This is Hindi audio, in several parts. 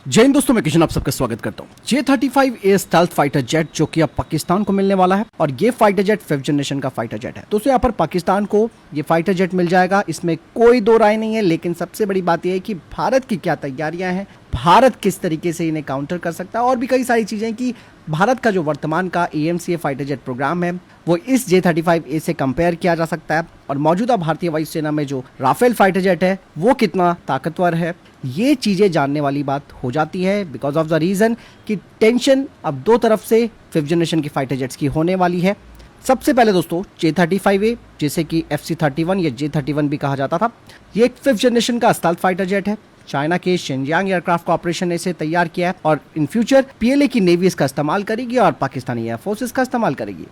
जय हिंद दोस्तों, मैं किशन आप सबका स्वागत करता हूँ। J-35A स्टेल्थ फाइटर जेट जो कि अब पाकिस्तान को मिलने वाला है और ये फाइटर जेट 5th जनरेशन का फाइटर जेट है। दोस्तों यहाँ पर पाकिस्तान को ये फाइटर जेट मिल जाएगा, इसमें कोई दो राय नहीं है। लेकिन सबसे बड़ी बात यह है कि भारत की क्या तैयारियां हैं, भारत किस तरीके से इन्हें काउंटर कर सकता है और भी कई सारी चीजें कि भारत का जो वर्तमान का AMCA फाइटर जेट प्रोग्राम है वो इस J-35A से कंपेयर किया जा सकता है और मौजूदा भारतीय वायुसेना में जो राफेल फाइटर जेट है वो कितना ताकतवर है, ये चीजें जानने वाली बात हो जाती है बिकॉज ऑफ द रीजन कि टेंशन अब दो तरफ से 5th जनरेशन की फाइटर जेट्स की होने वाली है। सबसे पहले दोस्तों J-35A जिसे कि FC-31 या J-31 भी कहा जाता था, ये एक 5th जनरेशन का स्टेल्थ फाइटर जेट है। चाइना के शिनजियांग एयरक्राफ्ट कॉर्पोरेशन ने इसे तैयार किया है और इन फ्यूचर PLA की नेवी इसका इस्तेमाल करेगी और पाकिस्तानी एयरफोर्स का इस्तेमाल करेगी।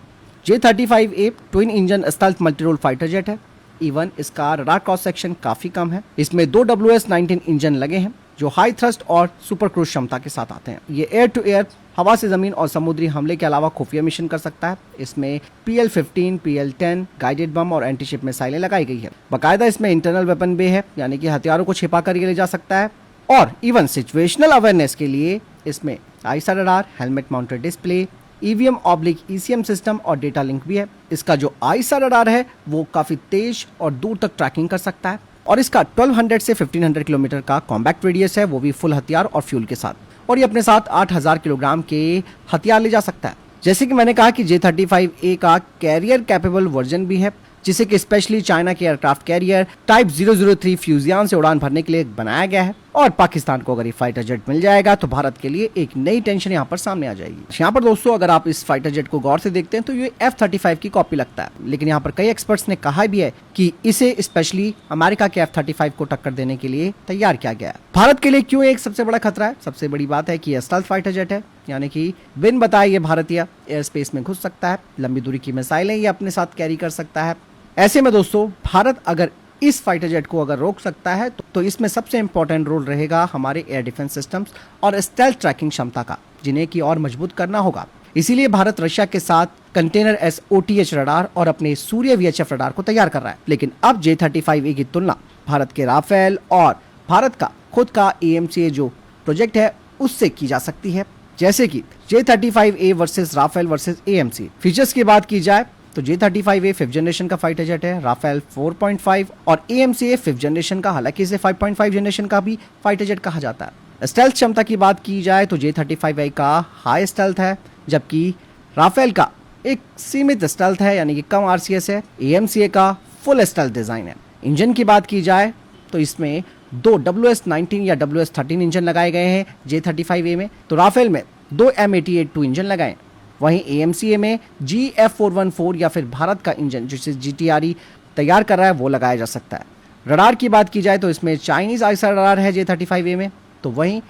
J-35A twin engine stealth multirole fighter jet है। इवन इसका रडार क्रॉस सेक्शन काफी कम है। इसमें दो WS-19 इंजन लगे हैं जो हाई थ्रस्ट और सुपर क्रूज क्षमता के साथ आते हैं। ये एयर टू एयर, हवा से जमीन और समुद्री हमले के अलावा खुफिया मिशन कर सकता है। इसमें PL-15, PL-10 गाइडेड बम और एंटीशिप मिसाइलें लगाई गई है। बाकायदा इसमें इंटरनल वेपन बे है, यानी कि हथियारों को छिपा कर ये ले जा सकता है। और इवन सिचुएशनल अवेयरनेस के लिए इसमें I saw radar, helmet mounted display, EVM/ECM system और डेटा लिंक भी है। इसका जो आईसा रडार है वो काफी तेज और दूर तक ट्रैकिंग कर सकता है और इसका 1200 से 1500 किलोमीटर का कॉम्बैक्ट रेडियस है, वो भी फुल हथियार और फ्यूल के साथ। और ये अपने साथ 8000 किलोग्राम के हथियार ले जा सकता है। जैसे कि मैंने कहा कि J-35A का कैरियर कैपेबल वर्जन भी है जिसे कि स्पेशली चाइना के एयरक्राफ्ट कैरियर टाइप 003 फ्यूजियान से उड़ान भरने के लिए बनाया गया है। और पाकिस्तान को अगर ये फाइटर जेट मिल जाएगा तो भारत के लिए एक नई टेंशन यहाँ पर सामने आ जाएगी। यहाँ पर दोस्तों अगर आप इस फाइटर जेट को गौर से देखते हैं तो ये F-35 की कॉपी लगता है, लेकिन यहाँ पर कई एक्सपर्ट्स ने कहा भी है कि इसे स्पेशली अमेरिका के F-35 को टक्कर देने के लिए तैयार किया गया है। भारत के लिए क्यों एक सबसे बड़ा खतरा है? सबसे बड़ी बात है कि यह स्टेल्थ फाइटर जेट है, यानी कि बिन बताए ये भारतीय एयर स्पेस में घुस सकता है। लंबी दूरी की मिसाइलें ये अपने साथ कैरी कर सकता है। ऐसे में दोस्तों भारत अगर इस फाइटर जेट को अगर रोक सकता है तो इसमें सबसे इंपॉर्टेंट रोल रहेगा हमारे एयर डिफेंस सिस्टम्स और स्टेल्थ ट्रैकिंग क्षमता का, जिन्हें की और मजबूत करना होगा। इसीलिए भारत रशिया के साथ कंटेनर SOTH रडार और अपने सूर्य VHF रडार को तैयार कर रहा है। लेकिन अब J-35A की तुलना भारत के राफेल और भारत का खुद का AMCA जो प्रोजेक्ट है उससे की जा सकती है। जैसे कि J-35A versus Rafale versus AMCA। Features की बात की जाए तो J-35A 5th जनरेशन का फाइटर जेट है, राफेल 4.5 और AMCA 5th जनरेशन का, हालांकि इसे 5.5 जनरेशन का भी फाइटर जेट कहा जाता है। स्टेल्थ क्षमता की बात की जाए तो J-35A का हाई स्टेल्थ है, जबकि राफेल का एक सीमित स्टेल्थ है, यानी कि कम RCS है। AMCA का फुल स्टेल्थ डिजाइन है। इंजन की बात की जाए तो इसमें दो WS-19 या WS-13 इंजन लगाए गए हैं J-35A में, तो राफेल में दो M88-2 इंजन लगाए। वहीं AMCA में GF414 या फिर भारत का इंजन जिसे GTRE तैयार कर रहा है वो लगाया जा सकता है। रडार की बात की जाए तो इसमें चाइनीज आईसा रडार है J-35A में, तो वहीं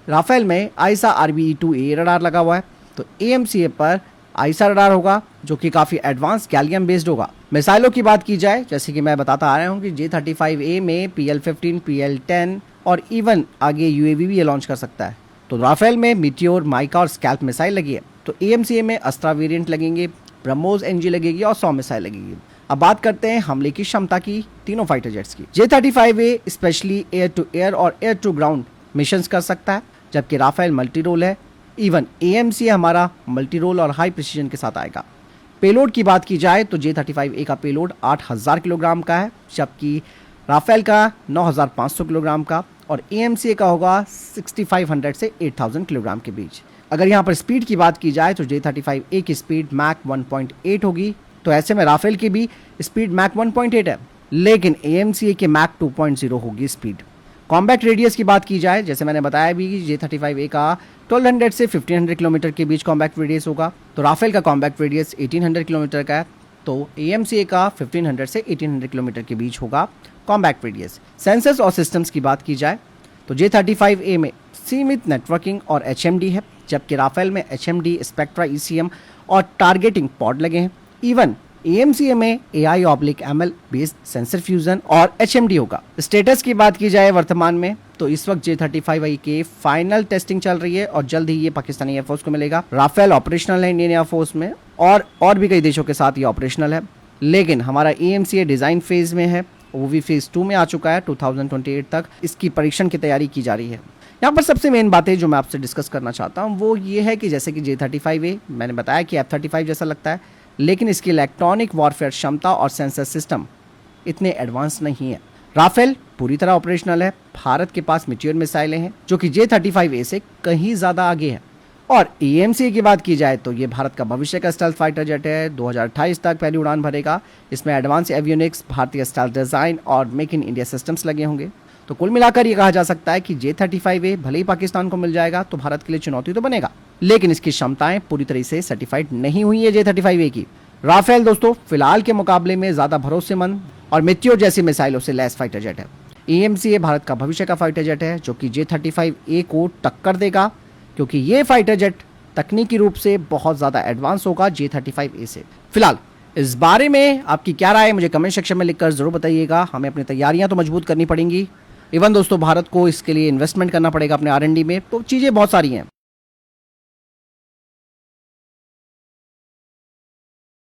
राफेल में आईसा RBE-2A रडार लगा हुआ है। तो AMCA पर आईसा रडार होगा जो कि काफ़ी एडवांस गैलियम बेस्ड होगा। मिसाइलों की बात की जाए, जैसे कि मैं बताता आ रहा हूँ कि J-35A में PL-15, PL-10 और इवन आगे UAV भी ये लॉन्च कर सकता है। तो राफेल में मीटियोर, माइका और स्कैल्प मिसाइल लगी है। तो AMCA में अस्त्रा वेरिएंट लगेंगे, ब्रह्मोस NG लगेगी और 100 मिसाइल लगेगी। अब बात करते हैं हमले की क्षमता की तीनों फाइटर जेट्स की। J-35A specially air to air और एयर टू ग्राउंड मिशंस कर सकता है, जबकि राफेल मल्टी रोल है। इवन AMCA हमारा मल्टी रोल और हाई प्रिसीजन के साथ आएगा। पेलोड की बात की जाए तो J-35A का पेलोड 8000 किलोग्राम का है, जबकि राफेल का 9500 किलोग्राम का और AMCA का होगा 6500 से 8000 किलोग्राम के बीच। अगर यहाँ पर स्पीड की बात की जाए तो J-35A की स्पीड मैक 1.8 होगी, तो ऐसे में राफेल की भी स्पीड मैक 1.8 है, लेकिन AMCA के मैक 2.0 होगी स्पीड। कॉम्बैक्ट रेडियस की बात की जाए, जैसे मैंने बताया भी कि J-35A का 1200 से 1500 किलोमीटर के बीच कॉम्बैक्ट रेडियस होगा, तो राफेल का कॉम्बैक्ट रेडियस 1800 किलोमीटर का है, तो AMCA का 1500 से 1800 किलोमीटर के बीच होगा कॉम्बैक्ट रेडियस। सेंसर्स और सिस्टम्स की बात की जाए तो J-35A में सीमित नेटवर्किंग और HMD है, जबकि राफेल में HMD, स्पेक्ट्रा, ECM और टारगेटिंग पॉड लगे हैं। इवन AMCA में AI/ML बेस्ड सेंसर फ्यूजन और HMD होगा। स्टेटस की बात की जाए वर्तमान में तो इस वक्त J-35A के फाइनल टेस्टिंग चल रही है और जल्द ही ये पाकिस्तानी एयरफोर्स को मिलेगा। राफेल ऑपरेशनल है इंडियन एयरफोर्स में और भी कई देशों के साथ ये ऑपरेशनल है, लेकिन हमारा AMCA डिजाइन फेज में है, वो भी फेज 2 में आ चुका है। 2028 तक इसकी परीक्षण की तैयारी की जा रही है। यहाँ पर सबसे मेन बातें जो मैं आपसे डिस्कस करना चाहता हूँ वो ये है कि जैसे कि J-35A मैंने बताया कि F-35 जैसा लगता है, लेकिन इसकी इलेक्ट्रॉनिक वॉरफेयर क्षमता और सेंसर सिस्टम इतने एडवांस नहीं है। राफेल पूरी तरह ऑपरेशनल है, भारत के पास मैच्योर मिसाइलें हैं जो कि J-35A से कहीं ज़्यादा आगे है। और EMC की बात की जाए तो ये भारत का भविष्य का स्टेल्थ फाइटर जेट है, 2028 तक पहली उड़ान भरेगा। इसमें एडवांस एवियोनिक्स, भारतीय स्टेल्थ डिज़ाइन और मेक इन इंडिया सिस्टम्स लगे होंगे। तो कुल मिलाकर ये कहा जा सकता है कि J-35A भले ही पाकिस्तान को मिल जाएगा तो भारत के लिए चुनौती तो बनेगा, लेकिन इसकी क्षमताएं पूरी तरह से सर्टिफाइड नहीं हुई है J-35A की। राफेल दोस्तों फिलहाल के मुकाबले में ज्यादा भरोसेमंद और मेट्योर जैसी मिसाइलों से लैस फाइटर जेट है। EMCA भारत का भविष्य का फाइटर जेट है जो कि J-35A को टक्कर देगा, क्योंकि ये फाइटर जेट तकनीकी रूप से बहुत ज्यादा एडवांस होगा J-35A से। फिलहाल इस बारे में आपकी क्या राय है मुझे कमेंट सेक्शन में लिखकर जरूर बताइएगा। हमें अपनी तैयारियां तो मजबूत करनी पड़ेंगी, इवन दोस्तों भारत को इसके लिए इन्वेस्टमेंट करना पड़ेगा अपने R&D में, तो चीजें बहुत सारी हैं।